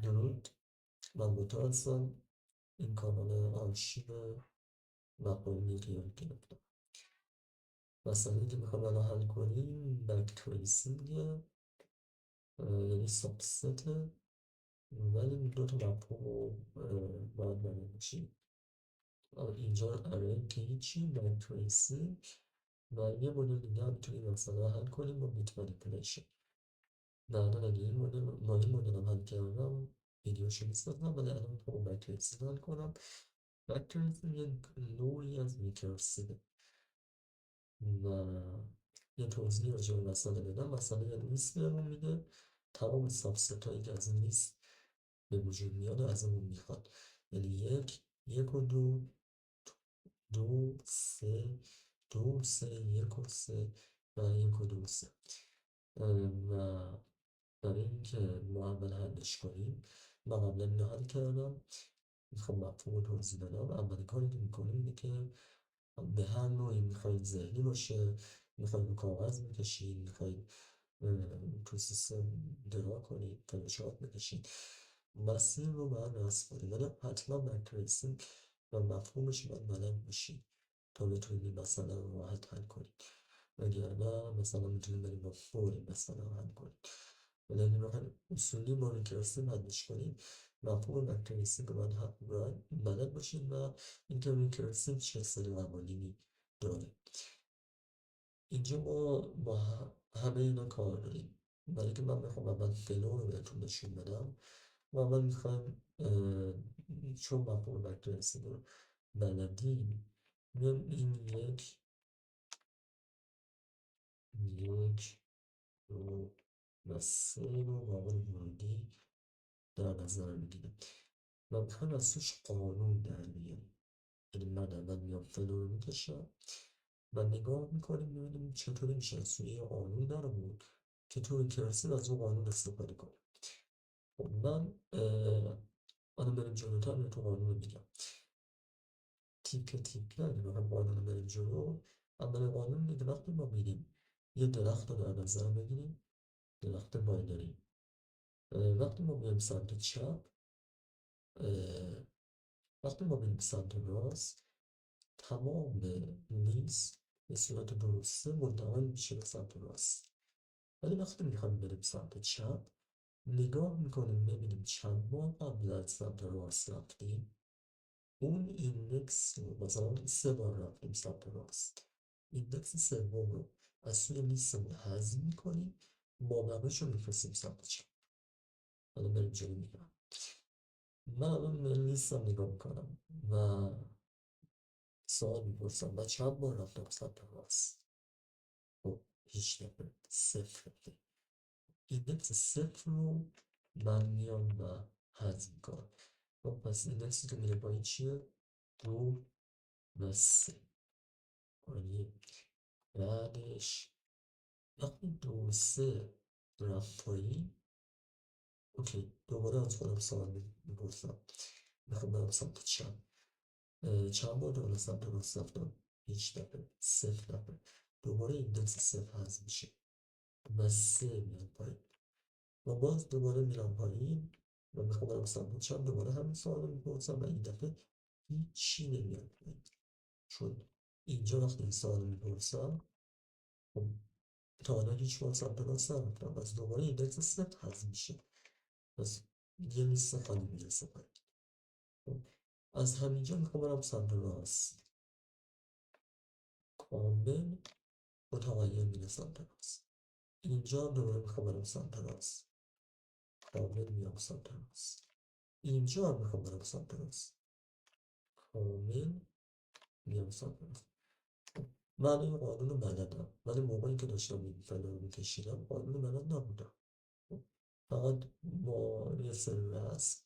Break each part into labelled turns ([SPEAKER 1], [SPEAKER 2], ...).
[SPEAKER 1] درود. من بوتا هستم. این کانال آرشیو مقاله ریال گرفتم. مسئله که میخوام الان حل کنیم بک تریسینگ، یعنی سابسته، ولی این دو تا مفهوم رو باید معلوم باشیم. اینجا اره که هیچی، بک تریسینگ و یه مدل دیگه هم میتونیم مثلا حل کنیم با بیت مانیپولیشن. بعدا اگه این مدل هم حل کردم ویدیوشو میسازم، ولی الان میخوام بک تریسینگ حل کنم. بکتریزم یک نوعی از ریکرسیوه و یه توضیح راجع به مسئله بدم. مسئله یه لیست بهمون میده، تمام سابست هایی که از این لیست به وجود میاد و از اون میخواد، یعنی یک و دو سه، دو سه، یک و سه و یک و دو سه. و برای اینکه ما اول حلش کنیم، من قبلا اینو حل کردم، میخوام مفهوم رو توضیح بدم. اولین کاری که میکنیم اینه که به هر نوعی میخواید ذهنی باشه، میخواید رو کاغذ بکشید، میخواید تو سیستم درا کنید، فلوچارت بکشید، مسیر رو باید رسم کنید، ولی حتما بک‌تریسینگ و مفهومش باید بلد باشید تا بتونید مثلا رو راحت حل کنید، وگرنه مثلا میتونید برید با فوری مثلا حل کنید. ولی اگه بخواید اصولی با ریکرسیو حلش کنید، مفهوم بک‌تریسینگ رو باید بلد باشید و اینکه ریکرسیو چه سری قوانینی داره. اینجا ما با همه اینا کار داریم. برای که من میخوام اول فلو رو بهتون نشون بدم و اول میخوایم چون مفهوم بک‌تریسینگ رو بلدیم، میام این یک دو و سه رو قابل ورودی در نظر میگیرم و میخوایم از توش قانون در بیاریم. یعنی من اول میام فلو رو میکشم و نگاه میکنیم ببینیم چطوری میشه از توی یه قانون در بود که تو ریکرسیو از اون قانون استفاده کنیم. خب من الان بریم جلوتر به تو قانون رو میگم. تیکه اگه بخوام قانون رو بریم جلو، اول قانون میگه وقتی ما میریم یه درخت رو در نظر بگیریم، درخت باینری، وقتی ما میریم سمت چپ، وقتی ما بریم سمت راست، تمام لیست به صورت درسته منتقل میشه به سمت راست. ولی وقتی میخوایم بریم سمت چپ، نگاه میکنیم ببینیم چند بار قبل از سمت راست رفتیم، اون ایندکس رو مثلا 3 بار رفتیم سمت راست، ایندکس سوم رو از سوی لیستمون حذف میکنیم، مابقیش رو میفرستیم سمت چپ. حالا بریم جلو میگم. من الان به لیستم نگاه میکنم و سوال میپرسم و چند بار رفتم سمت راست. خب هیچ دفعه، صفر دفعه. ایندکس صفر رو من میام و حذف میکنم. خب پس ایندکسی که میره پایین چیه؟ 2 و 3. عالیه. بعدش وقتی 2 و 3 رفت پایین، اوکی، دوباره از خودم سوال میپرسم، میخوام برم سمت چپ. چند بار دوباره سمت راست رفتم؟ هیچ دفعه، صفر دفعه. دوباره ایندکس صفر حذف میشه و 3 میاد پایین و باز دوباره میرم پایین و میخوام برم سمت چپ، دوباره همین سوال رو میپرسم و این دفعه هیچی نمیاد پایین. چون اینجا وقتی این سوال رو میپرسم، خب تا حالا هیچ بار سمت راست نرفتم، پس دوباره ایندکس صفر حذف میشه، پس یه لیست خالی میرسه پایین. خب از همینجا میخوام برم سمت راست، کامل متغیر میره سمت راست. اینجا دوباره میخوام برم سمت راست، کامل میام سمت راست. اینجا هم میخوام برم سمت راست، کامل میام سمت راست. من این قانون رو بلدم، ولی موقعی که داشتم این فعلا رو میکشیدم قانون رو بلد نبودم. فقط با یه سری رسم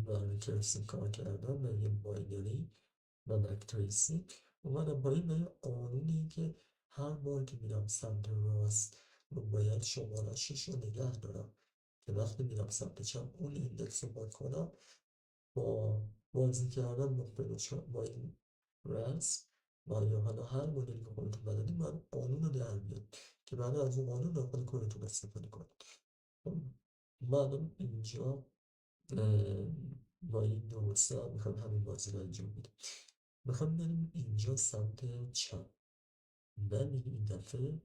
[SPEAKER 1] و ریکرسیو کار کردم و یه باینری و بک‌تریسینگ اومدم پایین به یه قانونی که هر بار که میرم سمت راست باید شمارشش رو نگه دارم که وقتی میرم سمت چپ اون ایندکس رو باید کنم. با بازی کردن با این رسم و یا حالا هر مدلی که خودتون بلدین باید قانون رو در بیاد که بعد از اون قانون داخل کارتون استفاده کنید. من اینجا با این دو سه میخوام همین بازی رو انجام بدیم. میخوام بریم اینجا سمت چپ، ولی این دفعه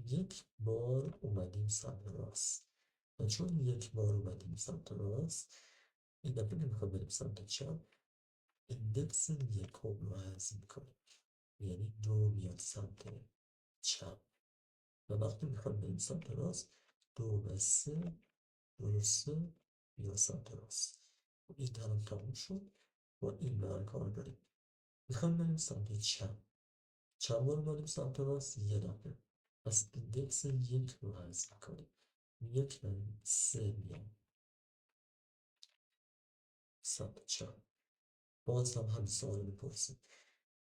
[SPEAKER 1] یک بار اومدیم سمت راست و چون یک بار اومدیم سمت راست این دفعه نمیخوام بریم سمت چپ، ایندکس یکم رو حذف میکنیم، یعنی دو میاد سمت چپ و وقتی میخوام بریم سمت راست دو و سه، دو و سه میاد سمت راست. این طرف تموم شد با این بر کار داریم. میخوام بریم سمت چپ، چند بار اومدیم سمت راست یه دفعه، پس ایندکس یک رو حذف میکنیم، یک و سه میاد سمت چپ. باز هم همین سوال میپرسیم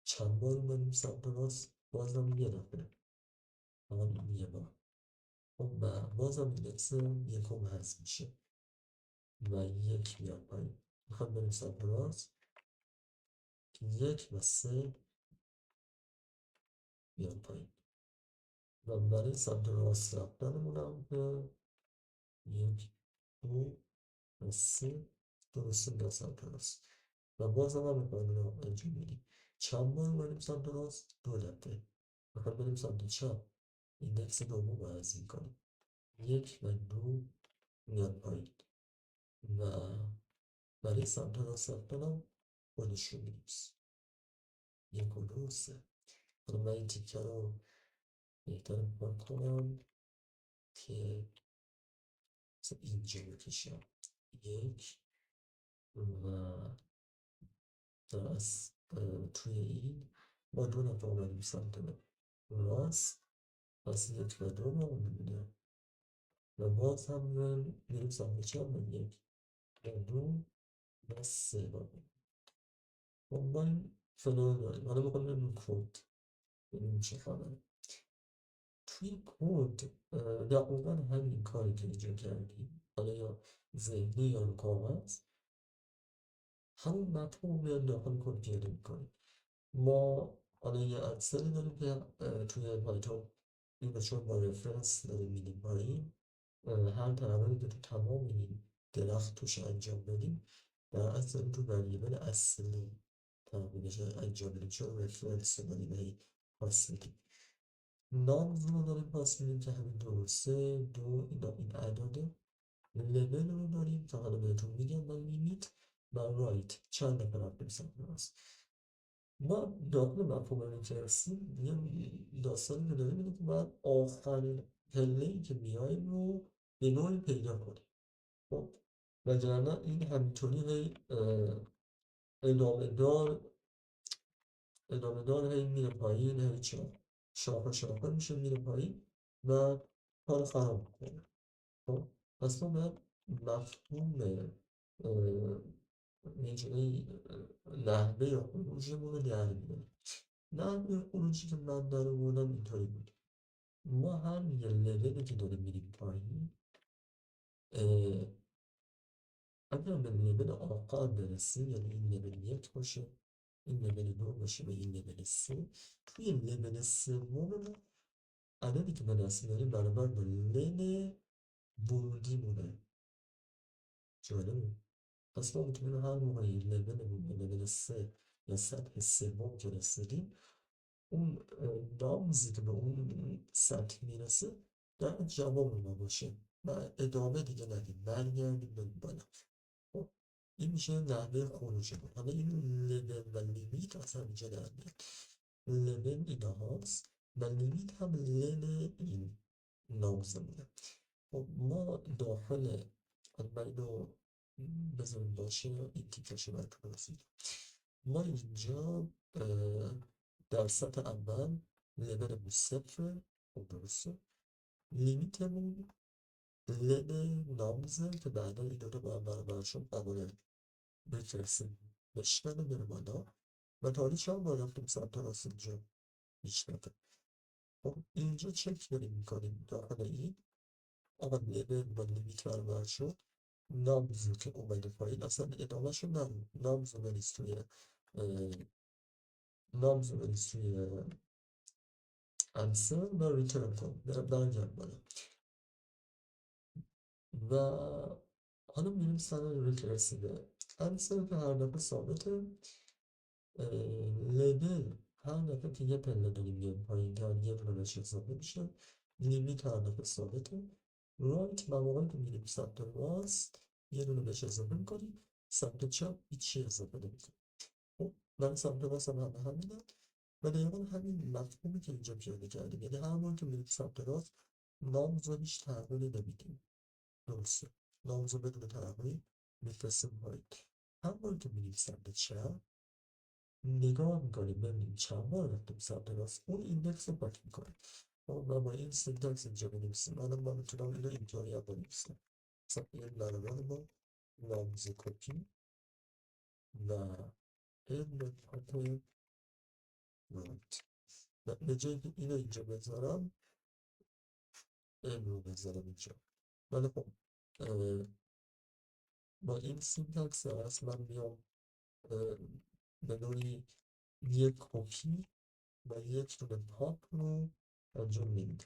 [SPEAKER 1] چند بار اومدیم سمت راست، باز هم یه دفعه، همین یه بار. خب و باز هم ایندکس یکم حذف میشه و یک میاد پایین. میخوام بریم سمت راست، یک و سه میاد پایین و برای سمت راست رفتنمون هم به یک، دو و سه، درسته میاد سمت راست و باز هم همین کار رو انجام میدیم. چند بار بریم سمت راست؟ دو دفعه. میخوام بریم سمت چپ، ایندکس دوم رو حذف میکنیم، یک و دو میاد پایین و برای سمت راست رفتنم خودش رو می‌نویسیم، یک و دو و سه. حالا من این تیکه رو بهتر پاک کنم که مثلا اینجا بکشم، یک و توی این با دو نفر اومدیم سمت راست، پس یک و دو رو میبینم و باز هم میریم سمت چپ و یک و دو و سه رو میبینم. خب ما این فلان داریم. حالا میخوام بریم کد ببینیم چه خبره. توی کد دقیقا همین کاری که اینجا کردیم، حالا یا ذهنی یا رو کاغذ، همون مفهوم رو میاد داخل کد پیاده میکنیم. ما حالا یه اکسلی داریم که توی پایتون این رو چون با رفرنس داریم میدیم پایین، هر تغییری که تو تمام این درخت توش انجام بدیم در اصل داریم تو وریبل اصلی تغییرش انجام بدیم، چون رفرنس رو داریم هی پاس میدیم. نامز رو داریم پاس میدیم که همین دو سه دو این اعداده. لول رو داریم که حالا بهتون میگم و لیمیت و رایت چند نفر رفتیم سمت راست. ما داخل مفهوم ریکرسیو یه داستانی که داریم اینه که باید آخرین پله‌ای که میایم رو به نوعی پیدا کنیم. خب وگرنه این همینطوری هی ادامه دار هی میره پایین، هی شاخه شاخه میشه میره پایین و کار خراب میکنه. خب پس ما باید مفهوم یه جوری نحوه خروجمون رو در بیاریم. نحوه خروجی که من در آوردم اینطوری بود: ما هم یه لولی که داره میریم پایین، اگر به لول آخر برسیم، یعنی این لول یک باشه، این لول دو باشه و این لول سه، توی لول سوم عددی که به دست میاریم برابر با لول ورودی مونه. جالبه. پس ما میتونیم هر موقع این لولمون به لول سه یا سطح سوم که رسیدیم، اون نامزی که به اون سطح میرسه در جواب ما باشه و ادامه دیگه ندیم، برگردیم به بالا. خب این میشه نحوه خروج ما. حالا این لول و لیمیت از همینجا در میاد. لول اینا هاست و لیمیت هم لول این نامزمونه. خب ما داخل اینو بذاریم باشه، این تیکش براتون رسید. ما اینجا در سطح اول لولمون صفره. خب درسته. لیمیتمون لول نامزه که بعدا این دوتا با هم برابرشون قراره بفرستیم بشکنه بره بالا و تا حالی چند بار رفتیم سمت راست اینجا هیچ دفعه. خب اینجا چک داریم میکنیم داخل این آقا لول با لیمیت برابر شد، نامزو که اومده پایین اصلا ادامهش رو نامزو بریز توی نامزو بریز توی انسر و ریترن کن برگرد بالا. و حالا میریم سر روی که رسیده. انسان که هر دفعه ثابته. لبل هر دفعه که یه پله داریم میاد پایین تر یه دونه بهش اضافه میشه. لیمیت هر دفعه ثابته. رایت مواقعی که میریم سمت راست یه دونه بهش اضافه میکنیم، سمت چپ هیچی اضافه نمیکنیم. خب من سمت راست هم همینه و دقیقا همین مفهومی که اینجا پیاده کردیم، یعنی هر بار که میریم سمت راست نامز رو هیچ تغییری نمیدیم. درسته، نامز رو بدون تغییر میفرستیم پایین. هر بار که میریم سمت چپ نگاه میکنیم ببینیم چند بار رفتیم سمت راست، اون ایندکس رو پاک میکنیم. و با این سینتکس اینجا بنویسیم. الان من میتونم اینو اینطوری هم بنویسم. مثلا این برابر با نامز کپی و این پاک رایت. به جایی که اینو اینجا بذارم این رو بذارم اینجا. ولی خب با این سینتکس هست من میام به نوعی یک کپی و یک دونه پاپ رو انجام نمیدم.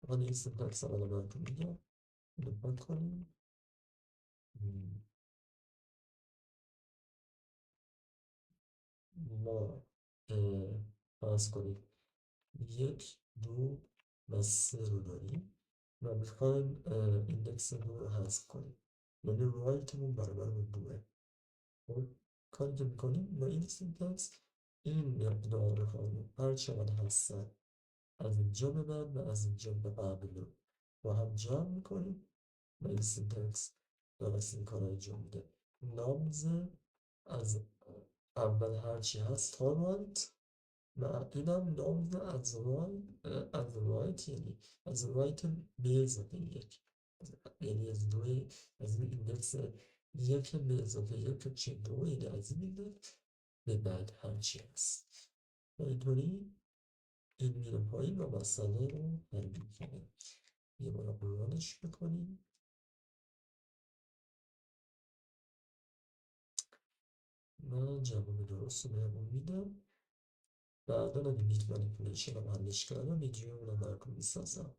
[SPEAKER 1] حالا این سینتکس رو براتون میگم. اینو پاک کنیم. ما فرض کنیم یک دو و سه رو داریم و میخوایم ایندکس دو رو حذف کنیم، یعنی رایتمون برابر با دوه. خب کاری که میکنیم با این سینتکس این مقدار رو هر چقدر هستن از اینجا به بعد و از اینجا به قبل رو با هم جمع میکنیم و این سینتکس درست این کار انجام میده. نامز از اول هرچی هست تا رایت و اینم نامز از رایت یعنی از رایت به اضافه یک، یعنی از دوی از این ایندکس یک به اضافه یک چه دو، یعنی از این ایندکس به بعد هرچی هست و اینطوری این میره پایین و مسئله رو حل میکنه. یه بار قرآنش بکنیم. من جواب درست رو بهمون میدم. بعدا اگه بیت مانیپولیشن هم حلش کردم ویدیو رو براتون میسازم.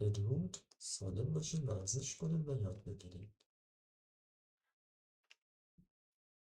[SPEAKER 1] بدرود، سالم باشید، ورزش کنید و یاد بگیرید.